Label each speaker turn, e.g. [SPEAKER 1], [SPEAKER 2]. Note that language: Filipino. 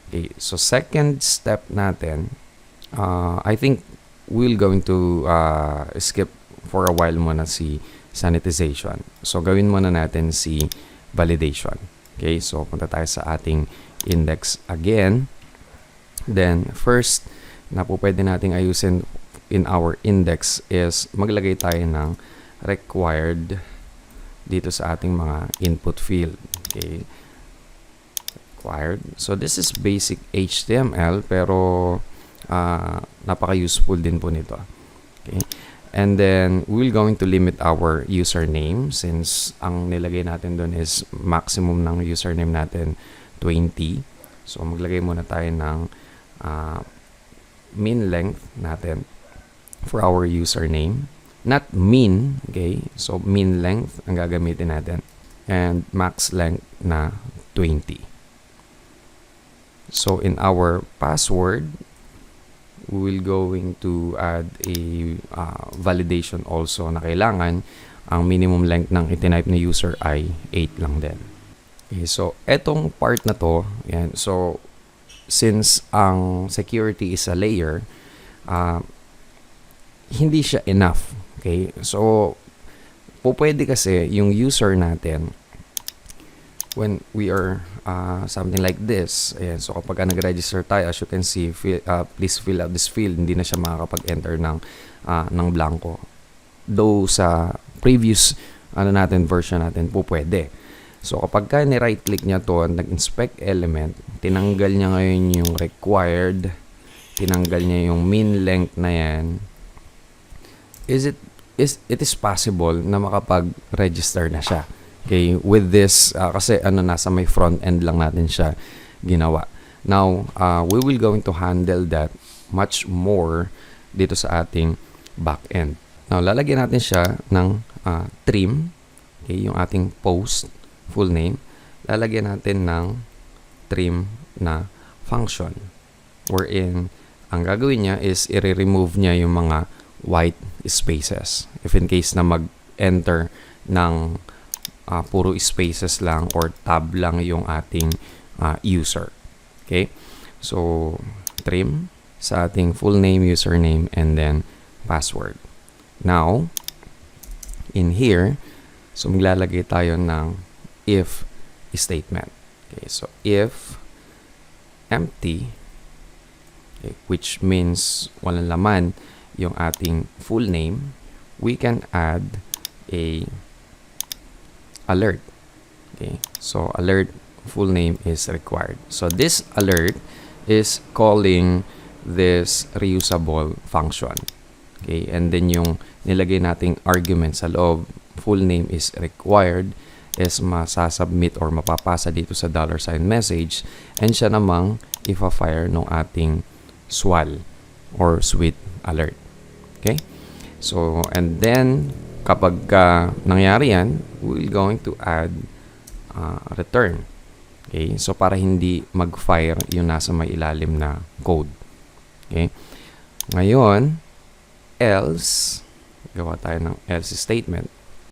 [SPEAKER 1] Okay, so second step natin, I think we're going to skip for a while muna si sanitization. So gawin muna natin si validation. Okay, so punta tayo sa ating index again. Then first na po pwede nating ayusin in our index is maglagay tayo ng required dito sa ating mga input field. Okay, required. So this is basic HTML pero napaka-useful din po nito. Okay. And then we're going to limit our username since ang nilagay natin doon is maximum ng username natin 20. So maglagay muna tayo ng min length natin for our username. Not min, okay? So min length ang gagamitin natin and max length na 20. So in our password, we're going to add a validation also na kailangan ang minimum length ng itinype na user ay 8 lang din. Okay, so etong part na to, yan. So since ang security is a layer, hindi siya enough. Okay? So pwede kasi yung user natin when we are something like this. Ayan, so kapag nag-register tayo, as you can see, please fill out this field. Hindi na siya makakapag-enter ng blanco. Though sa previous version natin po pwede. So kapag ni-right click niya to, nag-inspect element, tinanggal niya ngayon yung required, tinanggal niya yung min length na yan, it is possible na makapag-register na siya. Okay, with this, kasi nasa may front end lang natin siya ginawa. Now, we will going to handle that much more dito sa ating back end. Now, lalagyan natin siya ng trim. Okay, yung ating post, full name. Lalagyan natin ng trim na function. Wherein, ang gagawin niya is i-remove niya yung mga white spaces. If in case na mag-enter ng puro spaces lang or tab lang yung ating user. Okay? So, trim sa ating full name, username, and then password. Now, in here, so maglalagay tayo ng if statement. Okay, so if empty, okay, which means walang laman yung ating full name, we can add a alert. Okay, so alert full name is required. So this alert is calling this reusable function. Okay, and then yung nilagay nating argument sa loob, full name is required, is masasubmit or mapapasa dito sa $sign message, and siya namang ipa-fire ng ating SWAL or sweet alert. Okay, so and then kapag nangyari yan, we're going to add return. Okay? So, para hindi mag-fire yung nasa may ilalim na code. Okay? Ngayon, else, gawa tayo ng else statement.